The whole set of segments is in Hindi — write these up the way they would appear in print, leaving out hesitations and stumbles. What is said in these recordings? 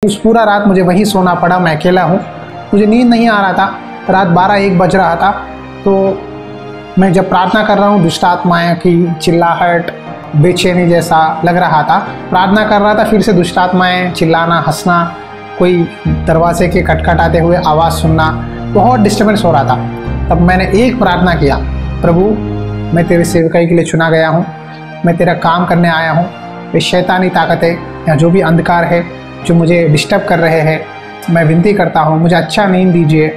उस पूरा रात मुझे वहीं सोना पड़ा। मैं अकेला हूँ, मुझे नींद नहीं आ रहा था। रात 12-1 बज रहा था। तो मैं जब प्रार्थना कर रहा हूँ, दुष्ट आत्माएं की चिल्लाहट, बेचैनी जैसा लग रहा था। प्रार्थना कर रहा था, फिर से दुष्ट आत्माएं चिल्लाना, हंसना, कोई दरवाजे के खटखटाते हुए आवाज़ सुनना, बहुत डिस्टर्बेंस हो रहा था। तब मैंने एक प्रार्थना किया, प्रभु मैं तेरे सेवकाई के लिए चुना गया हूँ, मैं तेरा काम करने आया हूँ। ये शैतानी ताकतें या जो भी अंधकार है जो मुझे डिस्टर्ब कर रहे हैं, मैं विनती करता हूँ मुझे अच्छा नींद दीजिए।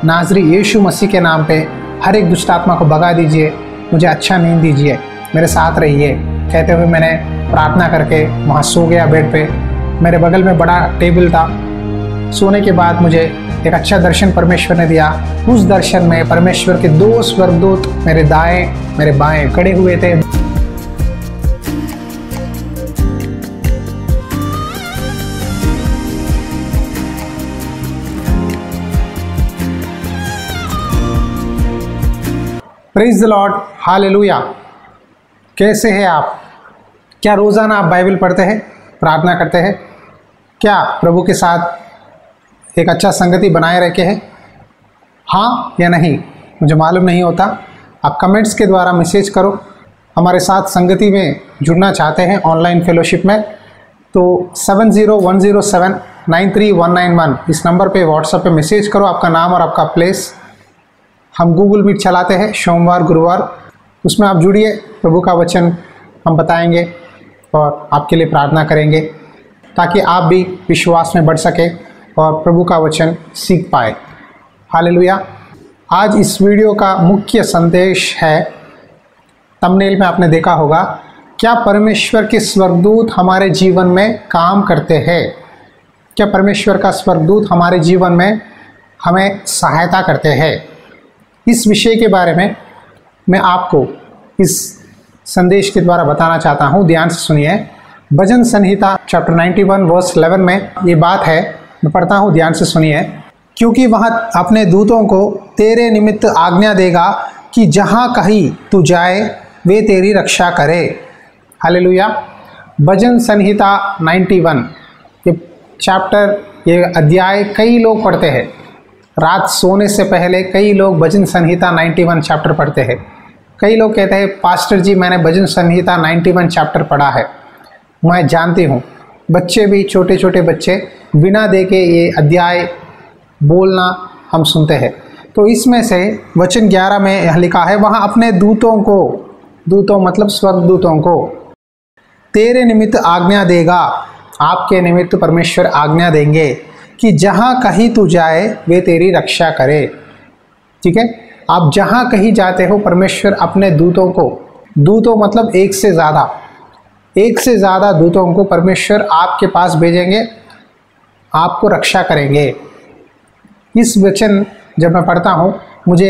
नाज़री यीशु मसीह के नाम पे हर एक दुष्ट आत्मा को भगा दीजिए, मुझे अच्छा नींद दीजिए, मेरे साथ रहिए। कहते हुए मैंने प्रार्थना करके वहाँ सो गया बेड पे। मेरे बगल में बड़ा टेबल था। सोने के बाद मुझे एक अच्छा दर्शन परमेश्वर ने दिया। उस दर्शन में परमेश्वर के 2 स्वर्गदूत मेरे दाएं मेरे बाएं खड़े हुए थे। Praise the Lord, hallelujah. कैसे हैं आप? क्या रोज़ाना आप बाइबल पढ़ते हैं, प्रार्थना करते हैं? क्या प्रभु के साथ एक अच्छा संगति बनाए रखे हैं? हाँ या नहीं मुझे मालूम नहीं होता। आप कमेंट्स के द्वारा मैसेज करो। हमारे साथ संगति में जुड़ना चाहते हैं ऑनलाइन फेलोशिप में, तो 7010793191 इस नंबर पे व्हाट्सएप पे मैसेज करो, आपका नाम और आपका प्लेस। हम गूगल मीट चलाते हैं सोमवार गुरुवार, उसमें आप जुड़िए। प्रभु का वचन हम बताएंगे और आपके लिए प्रार्थना करेंगे ताकि आप भी विश्वास में बढ़ सके और प्रभु का वचन सीख पाए। हालेलुया। आज इस वीडियो का मुख्य संदेश है, थंबनेल में आपने देखा होगा, क्या परमेश्वर के स्वर्गदूत हमारे जीवन में काम करते हैं? क्या परमेश्वर का स्वर्गदूत हमारे जीवन में हमें सहायता करते हैं? इस विषय के बारे में मैं आपको इस संदेश के द्वारा बताना चाहता हूँ। ध्यान से सुनिए। भजन संहिता चैप्टर 91 वर्स 11 में ये बात है, मैं पढ़ता हूँ, ध्यान से सुनिए। क्योंकि वह अपने दूतों को तेरे निमित्त आज्ञा देगा कि जहाँ कहीं तू जाए वे तेरी रक्षा करे। हालेलुया। भजन संहिता 91 ये चैप्टर, ये अध्याय कई लोग पढ़ते हैं। रात सोने से पहले कई लोग भजन संहिता 91 चैप्टर पढ़ते हैं। कई लोग कहते हैं, पास्टर जी मैंने भजन संहिता 91 चैप्टर पढ़ा है। मैं जानती हूँ, बच्चे भी, छोटे छोटे बच्चे बिना देखे ये अध्याय बोलना हम सुनते हैं। तो इसमें से वचन 11 में यह लिखा है, वहाँ अपने दूतों को, दूतों मतलब स्वर्गदूतों को, तेरे निमित्त आज्ञा देगा। आपके निमित्त परमेश्वर आज्ञा देंगे कि जहाँ कहीं तू जाए वे तेरी रक्षा करे। ठीक है, आप जहाँ कहीं जाते हो परमेश्वर अपने दूतों को, दूतों मतलब एक से ज़्यादा दूतों को परमेश्वर आपके पास भेजेंगे, आपको रक्षा करेंगे। इस वचन जब मैं पढ़ता हूँ मुझे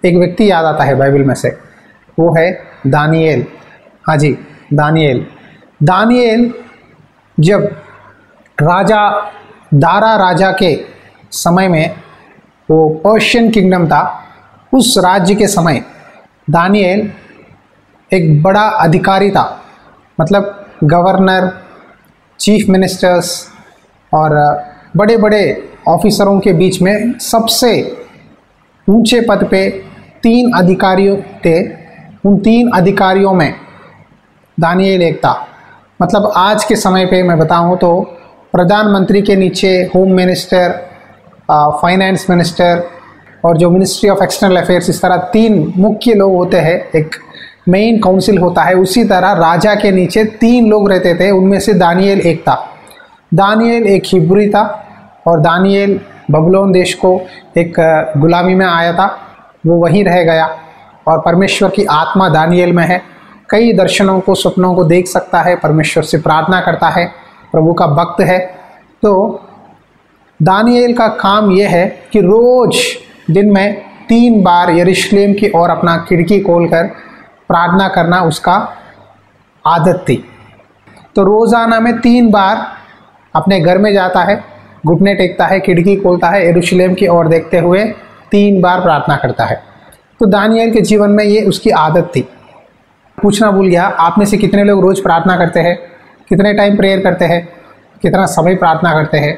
एक व्यक्ति याद आता है बाइबल में से, वो है दानिएल। हाँ जी, दानिएल जब दारा राजा के समय में, वो पर्शियन किंगडम था, उस राज्य के समय दानिएल एक बड़ा अधिकारी था। मतलब गवर्नर, चीफ मिनिस्टर्स और बड़े बड़े ऑफिसरों के बीच में सबसे ऊंचे पद पे 3 अधिकारियों थे। उन 3 अधिकारियों में दानिएल एक था। मतलब आज के समय पे मैं बताऊं तो प्रधानमंत्री के नीचे होम मिनिस्टर, फाइनेंस मिनिस्टर और जो मिनिस्ट्री ऑफ एक्सटर्नल अफेयर्स, इस तरह 3 मुख्य लोग होते हैं। एक मेन काउंसिल होता है, उसी तरह राजा के नीचे 3 लोग रहते थे। उनमें से दानिएल एक था। दानिएल एक हिब्री था और दानिएल बबलोन देश को एक गुलामी में आया था, वो वहीं रह गया। और परमेश्वर की आत्मा दानिएल में है, कई दर्शनों को, सपनों को देख सकता है, परमेश्वर से प्रार्थना करता है, प्रभु का भक्त है। तो दानिएल का काम यह है कि रोज दिन में 3 बार यरूशलेम की ओर अपना खिड़की खोलकर प्रार्थना करना उसका आदत थी। तो रोज़ाना में 3 बार अपने घर में जाता है, घुटने टेकता है, खिड़की खोलता है, यरूशलेम की ओर देखते हुए 3 बार प्रार्थना करता है। तो दानिएल के जीवन में ये उसकी आदत थी। पूछना भूल गया, आप में से कितने लोग रोज़ प्रार्थना करते हैं? कितने टाइम प्रेयर करते हैं? कितना समय प्रार्थना करते हैं।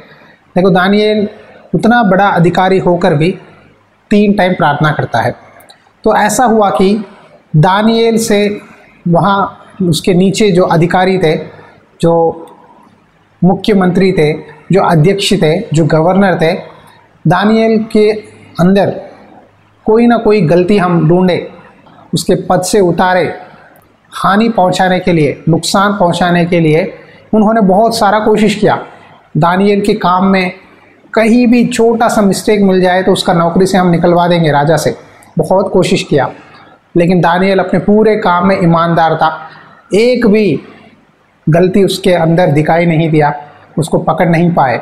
देखो दानिएल उतना बड़ा अधिकारी होकर भी 3 टाइम प्रार्थना करता है। तो ऐसा हुआ कि दानिएल से वहाँ उसके नीचे जो अधिकारी थे, जो मुख्यमंत्री थे, जो अध्यक्ष थे, जो गवर्नर थे, दानिएल के अंदर कोई ना कोई गलती हम ढूंढे, उसके पद से उतारे, हानि पहुंचाने के लिए, नुकसान पहुंचाने के लिए उन्होंने बहुत सारा कोशिश किया। दानिएल के काम में कहीं भी छोटा सा मिस्टेक मिल जाए तो उसका नौकरी से हम निकलवा देंगे राजा से, बहुत कोशिश किया। लेकिन दानिएल अपने पूरे काम में ईमानदार था, एक भी गलती उसके अंदर दिखाई नहीं दिया, उसको पकड़ नहीं पाए।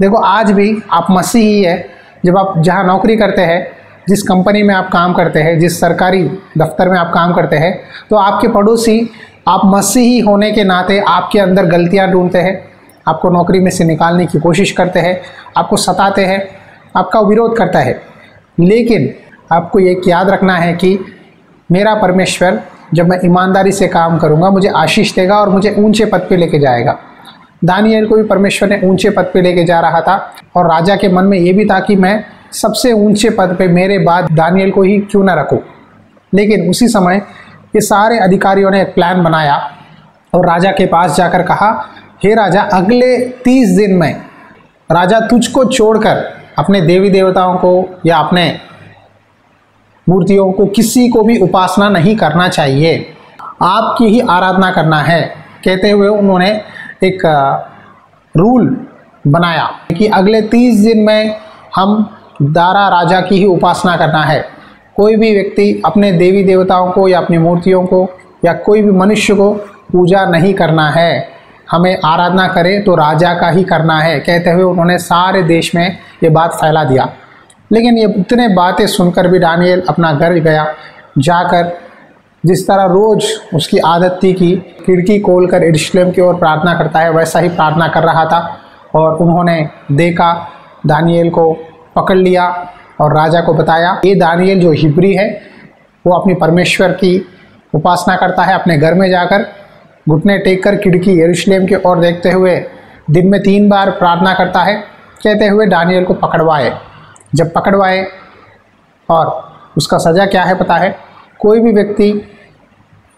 देखो आज भी आप मसीही है, जब आप जहाँ नौकरी करते हैं, जिस कंपनी में आप काम करते हैं, जिस सरकारी दफ्तर में आप काम करते हैं, तो आपके पड़ोसी आप मसीही होने के नाते आपके अंदर गलतियाँ ढूंढते हैं, आपको नौकरी में से निकालने की कोशिश करते हैं, आपको सताते हैं, आपका विरोध करता है। लेकिन आपको ये याद रखना है कि मेरा परमेश्वर जब मैं ईमानदारी से काम करूँगा मुझे आशीष देगा और मुझे ऊंचे पद पे लेके जाएगा। दानिएल को भी परमेश्वर ने ऊंचे पद पे लेके जा रहा था और राजा के मन में ये भी था कि मैं सबसे ऊंचे पद पे मेरे बाद दानिएल को ही क्यों ना रखूं। लेकिन उसी समय ये सारे अधिकारियों ने एक प्लान बनाया और राजा के पास जाकर कहा, हे राजा, अगले 30 दिन में राजा तुझको छोड़कर अपने देवी देवताओं को या अपने मूर्तियों को किसी को भी उपासना नहीं करना चाहिए, आपकी ही आराधना करना है। कहते हुए उन्होंने एक रूल बनाया कि अगले 30 दिन में हम दारा राजा की ही उपासना करना है। कोई भी व्यक्ति अपने देवी देवताओं को या अपनी मूर्तियों को या कोई भी मनुष्य को पूजा नहीं करना है, हमें आराधना करे तो राजा का ही करना है। कहते हुए उन्होंने सारे देश में ये बात फैला दिया। लेकिन ये इतने बातें सुनकर भी दानिएल अपना घर गया, जाकर जिस तरह रोज़ उसकी आदत थी कि खिड़की खोलकर यरूशलेम की ओर प्रार्थना करता है, वैसा ही प्रार्थना कर रहा था। और उन्होंने देखा, दानिएल को पकड़ लिया और राजा को बताया, ये दानिएल जो हिब्री है वो अपनी परमेश्वर की उपासना करता है, अपने घर में जाकर घुटने टेक कर खिड़की यरूशलेम की ओर देखते हुए दिन में 3 बार प्रार्थना करता है। कहते हुए दानिएल को पकड़वाए। जब पकड़वाए, और उसका सज़ा क्या है पता है, कोई भी व्यक्ति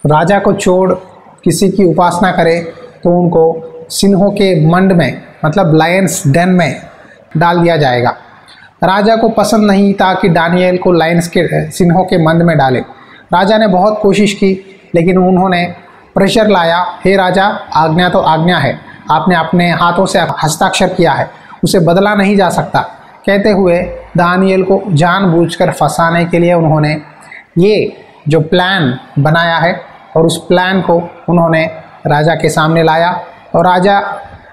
राजा को छोड़ किसी की उपासना करे तो उनको सिंहों के मंड में, मतलब लायंस डेन में डाल दिया जाएगा। राजा को पसंद नहीं था कि दानिएल को सिंहों के मंद में डाले। राजा ने बहुत कोशिश की, लेकिन उन्होंने प्रेशर लाया, हे राजा, आज्ञा तो आज्ञा है, आपने अपने हाथों से हस्ताक्षर किया है, उसे बदला नहीं जा सकता। कहते हुए दानिएल को जानबूझकर फंसाने के लिए उन्होंने ये जो प्लान बनाया है और उस प्लान को उन्होंने राजा के सामने लाया और राजा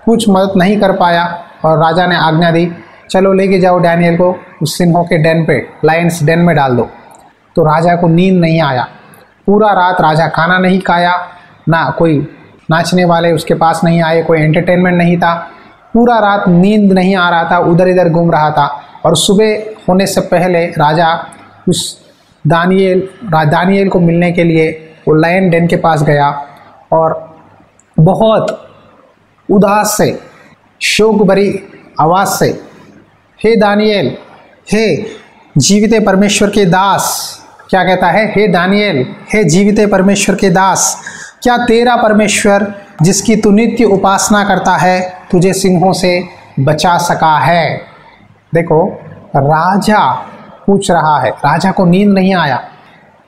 कुछ मदद नहीं कर पाया और राजा ने आज्ञा दी, चलो लेके जाओ दानिएल को उस सिंहों के डेन पे, लायंस डेन में डाल दो। तो राजा को नींद नहीं आया, पूरा रात राजा खाना नहीं खाया, ना कोई नाचने वाले उसके पास नहीं आए, कोई एंटरटेनमेंट नहीं था, पूरा रात नींद नहीं आ रहा था, उधर इधर घूम रहा था। और सुबह होने से पहले राजा उस दानिएल को मिलने के लिए वो लायन डेन के पास गया और बहुत उदास से, शोक भरी आवाज़ से, हे दानिएल, हे जीवित परमेश्वर के दास, क्या कहता है, हे दानिएल, हे जीवित परमेश्वर के दास, क्या तेरा परमेश्वर जिसकी तू नित्य उपासना करता है तुझे सिंहों से बचा सका है। देखो राजा पूछ रहा है, राजा को नींद नहीं आया,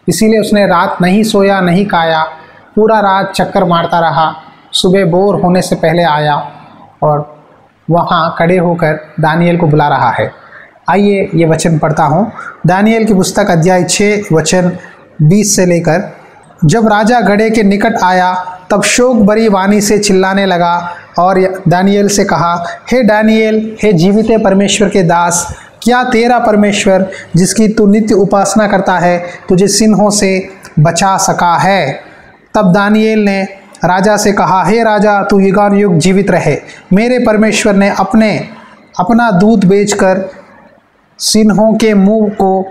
इसीलिए उसने रात नहीं सोया, नहीं खाया, पूरा रात चक्कर मारता रहा। सुबह बोर होने से पहले आया और वहाँ खड़े होकर दानिएल को बुला रहा है। आइए ये वचन पढ़ता हूँ, दानिएल की पुस्तक अध्याय 6 वचन 20 से लेकर। जब राजा घड़े के निकट आया तब शोक भरी वाणी से चिल्लाने लगा और दानिएल से कहा, हे दानिएल, हे जीवित परमेश्वर के दास, क्या तेरा परमेश्वर जिसकी तू नित्य उपासना करता है तुझे सिंहों से बचा सका है। तब दानिएल ने राजा से कहा, हे राजा, तू युगानुयुग जीवित रहे। मेरे परमेश्वर ने अपना दूध बेचकर सिंहों के मुंह को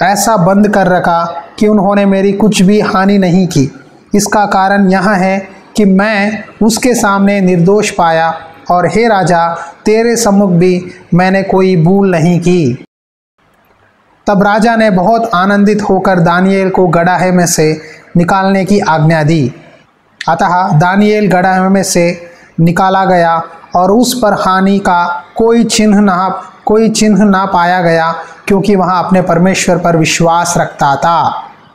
ऐसा बंद कर रखा कि उन्होंने मेरी कुछ भी हानि नहीं की। इसका कारण यह है कि मैं उसके सामने निर्दोष पाया और हे राजा, तेरे सम्मुख भी मैंने कोई भूल नहीं की। तब राजा ने बहुत आनंदित होकर दानियेल को गड़ाहे में से निकालने की आज्ञा दी। अतः दानियेल गड़ाहे में से निकाला गया और उस पर हानि का कोई चिन्ह ना पाया गया, क्योंकि वहाँ अपने परमेश्वर पर विश्वास रखता था।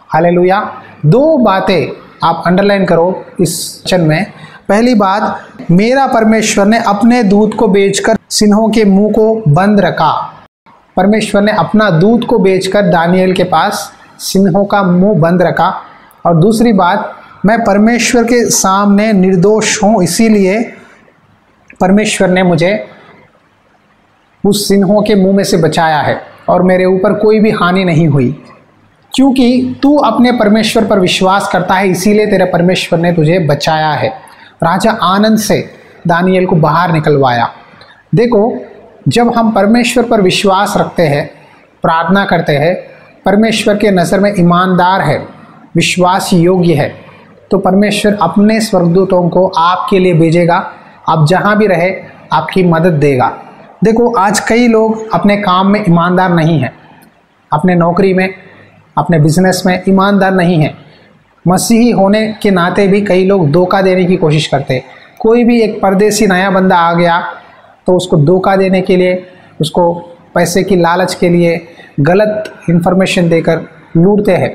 हालेलुया। दो बातें आप अंडरलाइन करो इस वचन में। पहली बात, मेरा परमेश्वर ने अपने दूत को भेजकर सिंहों के मुंह को बंद रखा। परमेश्वर ने अपना दूत को भेजकर दानियेल के पास सिंहों का मुंह बंद रखा। और दूसरी बात, मैं परमेश्वर के सामने निर्दोष हूँ, इसीलिए परमेश्वर ने मुझे उस सिंहों के मुंह में से बचाया है और मेरे ऊपर कोई भी हानि नहीं हुई। क्योंकि तू अपने परमेश्वर पर विश्वास करता है, इसीलिए तेरे परमेश्वर ने तुझे बचाया है। राजा आनंद से दानियेल को बाहर निकलवाया। देखो, जब हम परमेश्वर पर विश्वास रखते हैं, प्रार्थना करते हैं, परमेश्वर के नज़र में ईमानदार है, विश्वास योग्य है, तो परमेश्वर अपने स्वर्गदूतों को आपके लिए भेजेगा। आप जहाँ भी रहे आपकी मदद देगा। देखो, आज कई लोग अपने काम में ईमानदार नहीं हैं, अपने नौकरी में, अपने बिजनेस में ईमानदार नहीं हैं। मसीही होने के नाते भी कई लोग धोखा देने की कोशिश करते हैं। कोई भी एक परदेसी नया बंदा आ गया तो उसको धोखा देने के लिए, उसको पैसे की लालच के लिए गलत इन्फॉर्मेशन देकर लूटते हैं।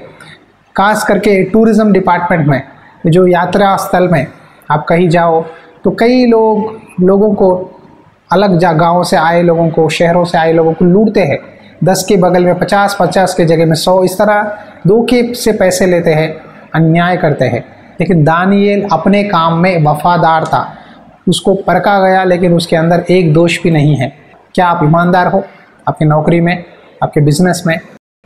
खास करके टूरिज़्म डिपार्टमेंट में, जो यात्रा स्थल में आप कहीं जाओ तो कई लोगों को, अलग गाँव से आए लोगों को, शहरों से आए लोगों को लूटते हैं। 10 के बगल में 50, 50 के जगह में 100, इस तरह धोखे से पैसे लेते हैं, अन्याय करते हैं। लेकिन दानियेल अपने काम में वफादार था, उसको परखा गया, लेकिन उसके अंदर एक दोष भी नहीं है। क्या आप ईमानदार हो? आपकी नौकरी में, आपके बिजनेस में,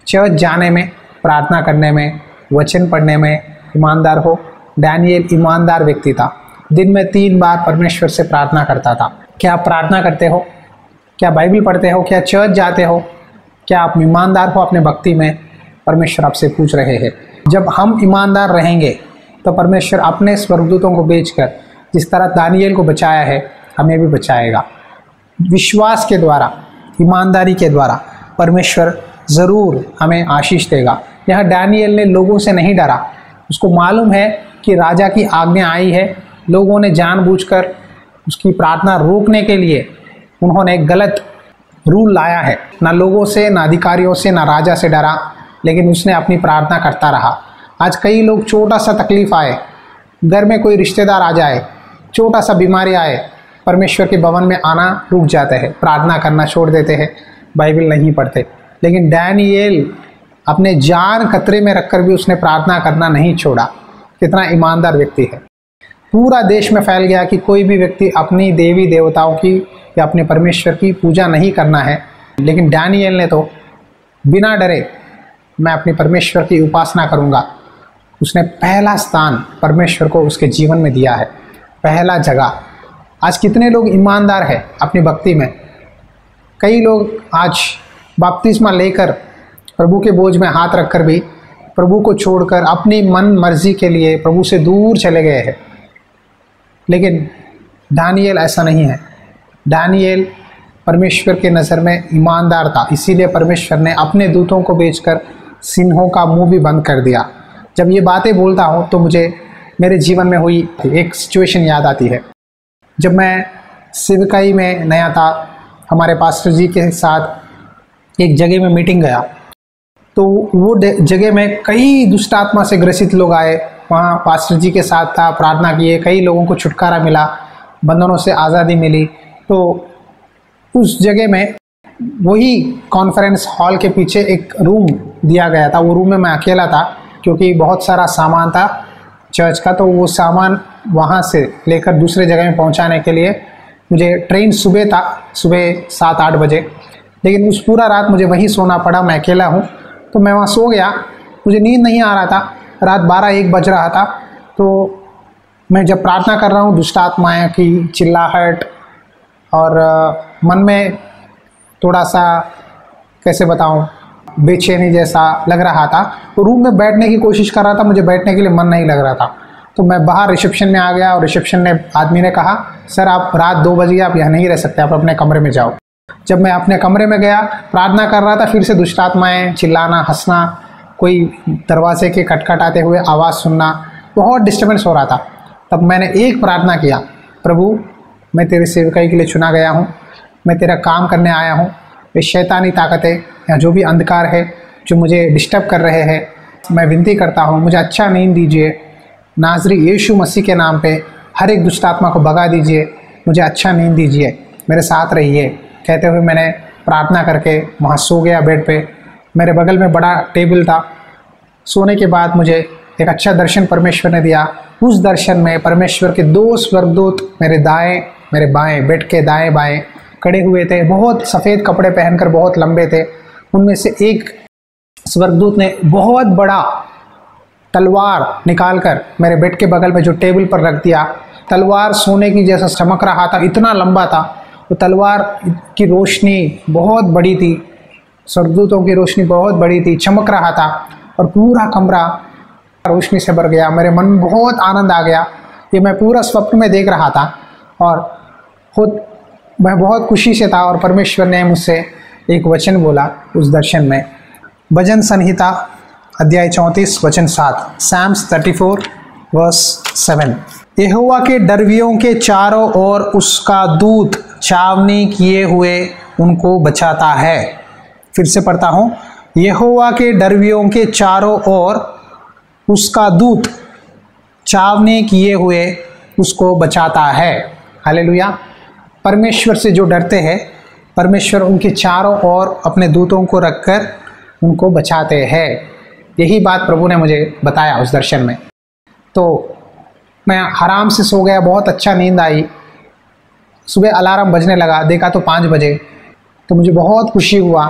चर्च जाने में, प्रार्थना करने में, वचन पढ़ने में ईमानदार हो? दानियेल ईमानदार व्यक्ति था। दिन में 3 बार परमेश्वर से प्रार्थना करता था। क्या आप प्रार्थना करते हो? क्या बाइबल पढ़ते हो? क्या चर्च जाते हो? क्या आप ईमानदार हो अपने भक्ति में? परमेश्वर आपसे पूछ रहे हैं। जब हम ईमानदार रहेंगे तो परमेश्वर अपने स्वर्गदूतों को भेजकर जिस तरह दानियेल को बचाया है, हमें भी बचाएगा। विश्वास के द्वारा, ईमानदारी के द्वारा परमेश्वर ज़रूर हमें आशीष देगा। यहाँ दानियेल ने लोगों से नहीं डरा। उसको मालूम है कि राजा की आज्ञा आई है। लोगों ने जानबूझकर उसकी प्रार्थना रोकने के लिए उन्होंने गलत रूल लाया है। ना लोगों से, ना अधिकारियों से, ना राजा से डरा, लेकिन उसने अपनी प्रार्थना करता रहा। आज कई लोग, छोटा सा तकलीफ आए, घर में कोई रिश्तेदार आ जाए, छोटा सा बीमारी आए, परमेश्वर के भवन में आना रुक जाते हैं, प्रार्थना करना छोड़ देते हैं, बाइबल नहीं पढ़ते। लेकिन दानियेल अपने जान खतरे में रखकर भी उसने प्रार्थना करना नहीं छोड़ा। कितना ईमानदार व्यक्ति है। पूरा देश में फैल गया कि कोई भी व्यक्ति अपनी देवी देवताओं की या अपने परमेश्वर की पूजा नहीं करना है, लेकिन दानियेल ने तो बिना डरे मैं अपने परमेश्वर की उपासना करूंगा। उसने पहला स्थान परमेश्वर को उसके जीवन में दिया है, पहला जगह। आज कितने लोग ईमानदार हैं अपनी भक्ति में? कई लोग आज बपतिस्मा लेकर प्रभु के बोझ में हाथ रखकर भी प्रभु को छोड़कर अपनी मन मर्जी के लिए प्रभु से दूर चले गए हैं। लेकिन दानियेल ऐसा नहीं है। दानियेल परमेश्वर के नज़र में ईमानदार था, इसीलिए परमेश्वर ने अपने दूतों को भेजकर सिंहों का मुंह भी बंद कर दिया। जब ये बातें बोलता हूँ तो मुझे मेरे जीवन में हुई एक सिचुएशन याद आती है। जब मैं सेवकाई में नया था, हमारे पास्टर जी के साथ एक जगह में मीटिंग गया, तो वो जगह में कई दुष्ट आत्मा से ग्रसित लोग आए। वहाँ पास्टर जी के साथ था, प्रार्थना किए, कई लोगों को छुटकारा मिला, बंधनों से आज़ादी मिली। तो उस जगह में वही कॉन्फ्रेंस हॉल के पीछे एक रूम दिया गया था। वो रूम में मैं अकेला था, क्योंकि बहुत सारा सामान था चर्च का, तो वो सामान वहाँ से लेकर दूसरे जगह में पहुँचाने के लिए मुझे ट्रेन सुबह था, सुबह 7-8 बजे। लेकिन उस पूरा रात मुझे वहीं सोना पड़ा। मैं अकेला हूँ, तो मैं वहाँ सो गया। मुझे नींद नहीं आ रहा था, रात 12-1 बज रहा था। तो मैं जब प्रार्थना कर रहा हूँ, दुष्ट आत्माएं की चिल्लाहट और मन में थोड़ा सा, कैसे बताऊँ, बेचैनी जैसा लग रहा था। तो रूम में बैठने की कोशिश कर रहा था, मुझे बैठने के लिए मन नहीं लग रहा था। तो मैं बाहर रिसेप्शन में आ गया और रिसेप्शन ने आदमी ने कहा, सर आप रात 2 बजे आप यहाँ नहीं रह सकते, आप अपने कमरे में जाओ। जब मैं अपने कमरे में गया, प्रार्थना कर रहा था, फिर से दुष्ट आत्माएं, चिल्लाना, हंसना, कोई दरवाजे के खटखटाते हुए आवाज़ सुनना, बहुत डिस्टर्बेंस हो रहा था। तब मैंने एक प्रार्थना किया, प्रभु मैं तेरे सेवकाई के लिए चुना गया हूँ, मैं तेरा काम करने आया हूँ। ये शैतानी ताकतें या जो भी अंधकार है जो मुझे डिस्टर्ब कर रहे हैं, मैं विनती करता हूँ मुझे अच्छा नींद दीजिए। नाज़री यीशु मसीह के नाम पे हर एक दुष्ट आत्मा को भगा दीजिए, मुझे अच्छा नींद दीजिए, मेरे साथ रहिए। कहते हुए मैंने प्रार्थना करके वहाँ सो गया बेड पे। मेरे बगल में बड़ा टेबल था। सोने के बाद मुझे एक अच्छा दर्शन परमेश्वर ने दिया। उस दर्शन में परमेश्वर के 2 स्वर्गदूत मेरे दाएं मेरे बाएं बेड के दाएं बाएं खड़े हुए थे। बहुत सफ़ेद कपड़े पहनकर, बहुत लंबे थे। उनमें से एक स्वर्गदूत ने बहुत बड़ा तलवार निकालकर मेरे बेड के बगल में जो टेबल पर रख दिया। तलवार सोने की जैसा चमक रहा था, इतना लंबा था। वो तलवार की रोशनी बहुत बड़ी थी, स्वर्गदूतों की रोशनी बहुत बड़ी थी, चमक रहा था और पूरा कमरा रोशनी से भर गया। मेरे मन में बहुत आनंद आ गया। ये मैं पूरा स्वप्न में देख रहा था और खुद मैं बहुत खुशी से था। और परमेश्वर ने मुझसे एक वचन बोला उस दर्शन में। भजन संहिता अध्याय 34 वचन 7, Psalms 34 वर्स 7। यहोवा के डरवियों के चारों ओर उसका दूत छावनी किए हुए उनको बचाता है। फिर से पढ़ता हूँ, यहोवा के डरवियों के चारों ओर उसका दूत छावनी किए हुए उसको बचाता है। हालेलुया। परमेश्वर से जो डरते हैं, परमेश्वर उनके चारों ओर अपने दूतों को रखकर उनको बचाते हैं। यही बात प्रभु ने मुझे बताया उस दर्शन में। तो मैं आराम से सो गया, बहुत अच्छा नींद आई। सुबह अलार्म बजने लगा, देखा तो 5 बजे। तो मुझे बहुत खुशी हुआ,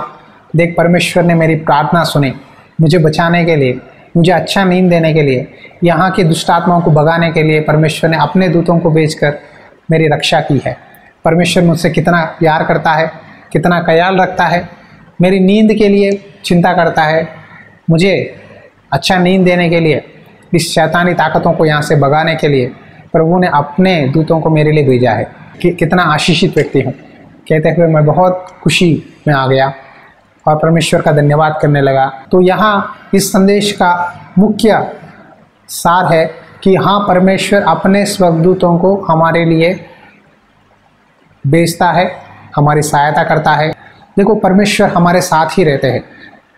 देख परमेश्वर ने मेरी प्रार्थना सुनी, मुझे बचाने के लिए, मुझे अच्छा नींद देने के लिए, यहाँ के दुष्ट आत्माओं को भगाने के लिए परमेश्वर ने अपने दूतों को भेजकर मेरी रक्षा की है। परमेश्वर मुझसे कितना प्यार करता है, कितना ख्याल रखता है, मेरी नींद के लिए चिंता करता है, मुझे अच्छा नींद देने के लिए, इस शैतानी ताकतों को यहाँ से भगाने के लिए प्रभु ने अपने दूतों को मेरे लिए भेजा है। कि कितना आशीषित व्यक्ति हूँ। कहते हुए मैं बहुत खुशी में आ गया और परमेश्वर का धन्यवाद करने लगा। तो यहाँ इस संदेश का मुख्य सार है कि हाँ, परमेश्वर अपने स्वर्गदूतों को हमारे लिए भेजता है, हमारी सहायता करता है। देखो, परमेश्वर हमारे साथ ही रहते हैं।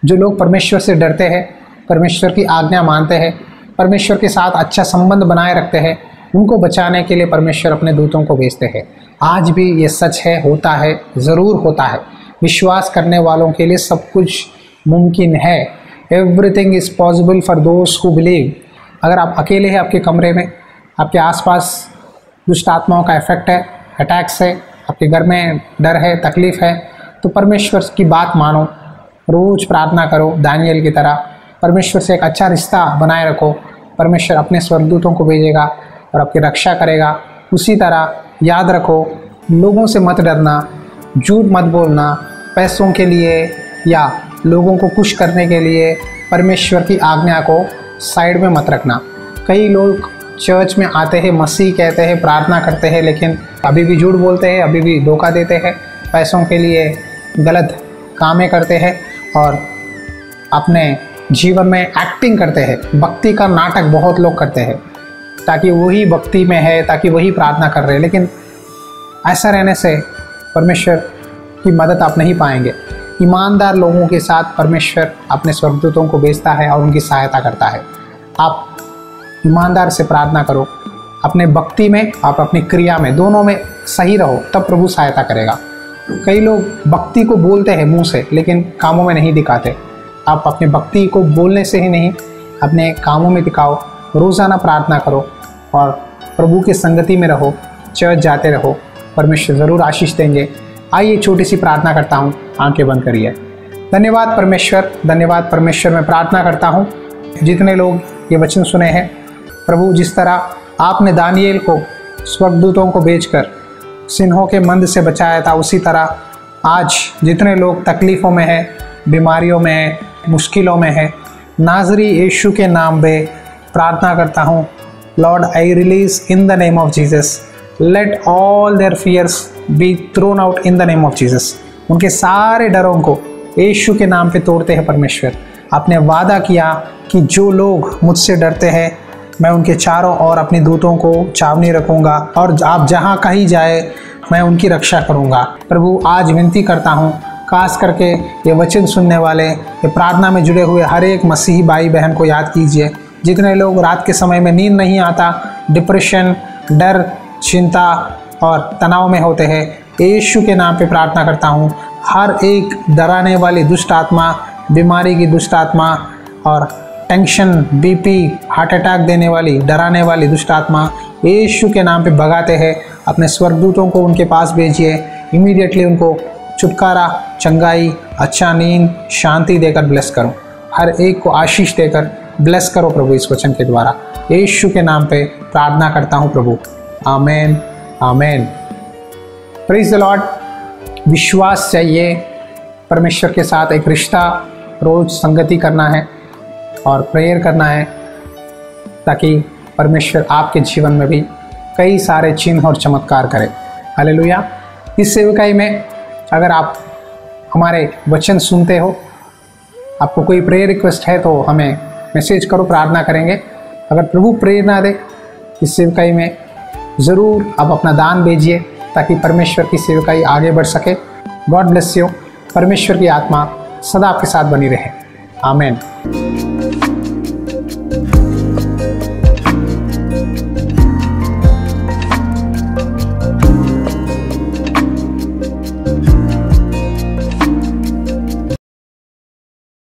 जो लोग परमेश्वर से डरते हैं, परमेश्वर की आज्ञा मानते हैं, परमेश्वर के साथ अच्छा संबंध बनाए रखते हैं, उनको बचाने के लिए परमेश्वर अपने दूतों को भेजते हैं। आज भी ये सच है, होता है, ज़रूर होता है। विश्वास करने वालों के लिए सब कुछ मुमकिन है। Everything is possible for those who believe. अगर आप अकेले हैं आपके कमरे में, आपके आसपास दुष्ट आत्माओं का इफेक्ट है, अटैक्स है, आपके घर में डर है, तकलीफ़ है, तो परमेश्वर की बात मानो, रोज़ प्रार्थना करो दानियल की तरह। परमेश्वर से एक अच्छा रिश्ता बनाए रखो। परमेश्वर अपने स्वर्गदूतों को भेजेगा और आपकी रक्षा करेगा। उसी तरह याद रखो, लोगों से मत डरना, झूठ मत बोलना, पैसों के लिए या लोगों को खुश करने के लिए परमेश्वर की आज्ञा को साइड में मत रखना। कई लोग चर्च में आते हैं, मसीह कहते हैं, प्रार्थना करते हैं, लेकिन अभी भी झूठ बोलते हैं, अभी भी धोखा देते हैं, पैसों के लिए गलत कामें करते हैं और अपने जीवन में एक्टिंग करते हैं। भक्ति का नाटक बहुत लोग करते हैं ताकि वही भक्ति में है, ताकि वही प्रार्थना कर रहे हैं, लेकिन ऐसा रहने से परमेश्वर की मदद आप नहीं पाएंगे। ईमानदार लोगों के साथ परमेश्वर अपने स्वर्गदूतों को भेजता है और उनकी सहायता करता है। आप ईमानदार से प्रार्थना करो, अपने भक्ति में, आप अपनी क्रिया में, दोनों में सही रहो, तब प्रभु सहायता करेगा। कई लोग भक्ति को बोलते हैं मुंह से, लेकिन कामों में नहीं दिखाते। आप अपनी भक्ति को बोलने से ही नहीं, अपने कामों में दिखाओ। रोज़ाना प्रार्थना करो और प्रभु की संगति में रहो, चर्च जाते रहो, परमेश्वर ज़रूर आशीष देंगे। आइए छोटी सी प्रार्थना करता हूँ, आंखें बंद करिए। धन्यवाद परमेश्वर, धन्यवाद परमेश्वर। मैं प्रार्थना करता हूँ जितने लोग ये वचन सुने हैं प्रभु, जिस तरह आपने दानियेल को स्वर्गदूतों को भेजकर सिंहों के मंद से बचाया था, उसी तरह आज जितने लोग तकलीफ़ों में हैं, बीमारियों में हैं, मुश्किलों में हैं, नाज़री यीशु के नाम में प्रार्थना करता हूँ, Lord I release in the name of Jesus, let all their fears be thrown out in the name of Jesus. उनके सारे डरों को यीशु के नाम पे तोड़ते हैं परमेश्वर। आपने वादा किया कि जो लोग मुझसे डरते हैं मैं उनके चारों ओर अपने दूतों को छावनी रखूंगा और आप जहां कहीं जाए मैं उनकी रक्षा करूंगा। प्रभु आज विनती करता हूं, खास करके ये वचन सुनने वाले, ये प्रार्थना में जुड़े हुए हर एक मसीही भाई बहन को याद कीजिए। जितने लोग रात के समय में नींद नहीं आता, डिप्रेशन, डर, चिंता और तनाव में होते हैं, यीशु के नाम पे प्रार्थना करता हूँ, हर एक डराने वाली दुष्ट आत्मा, बीमारी की दुष्ट आत्मा और टेंशन, बीपी, हार्ट अटैक देने वाली, डराने वाली दुष्ट आत्मा यीशु के नाम पे भगाते हैं। अपने स्वर्गदूतों को उनके पास भेजिए, इमीडिएटली उनको छुटकारा, चंगाई, अच्छा नींद, शांति देकर ब्लेस करो। हर एक को आशीष देकर ब्लेस करो प्रभु इस वचन के द्वारा। यीशु के नाम पे प्रार्थना करता हूँ प्रभु, amen, amen. Praise the Lord. विश्वास चाहिए, परमेश्वर के साथ एक रिश्ता, रोज संगति करना है और प्रेयर करना है ताकि परमेश्वर आपके जीवन में भी कई सारे चिन्ह और चमत्कार करे। हालेलुया। इस सेवकाई में अगर आप हमारे वचन सुनते हो, आपको कोई प्रेयर रिक्वेस्ट है तो हमें मैसेज करो, प्रार्थना करेंगे। अगर प्रभु प्रेरणा दे इस सेवकाई में, ज़रूर आप अपना दान भेजिए ताकि परमेश्वर की सेवकाई आगे बढ़ सके। God bless you. परमेश्वर की आत्मा सदा आपके साथ बनी रहे। आमेन।